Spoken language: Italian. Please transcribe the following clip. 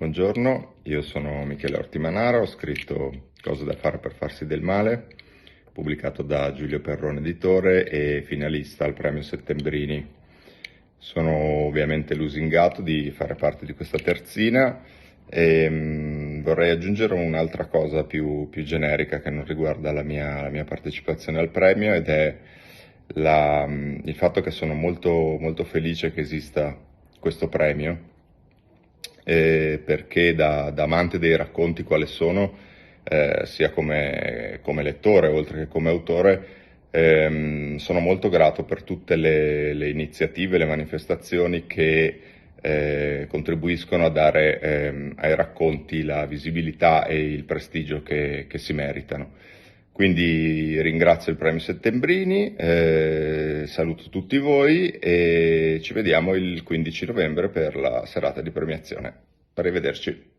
Buongiorno, io sono Michele Ortimanara, ho scritto Cose da fare per farsi del male, pubblicato da Giulio Perrone Editore e finalista al premio Settembrini. Sono ovviamente lusingato di fare parte di questa terzina e vorrei aggiungere un'altra cosa più generica che non riguarda la mia partecipazione al premio ed è il fatto che sono molto felice che esista questo premio, perché da amante dei racconti quale sono, sia come lettore oltre che come autore, sono molto grato per tutte le iniziative, le manifestazioni che contribuiscono a dare ai racconti la visibilità e il prestigio che si meritano. Quindi ringrazio il Premio Settembrini, saluto tutti voi e ci vediamo il 15 novembre per la serata di premiazione. Arrivederci.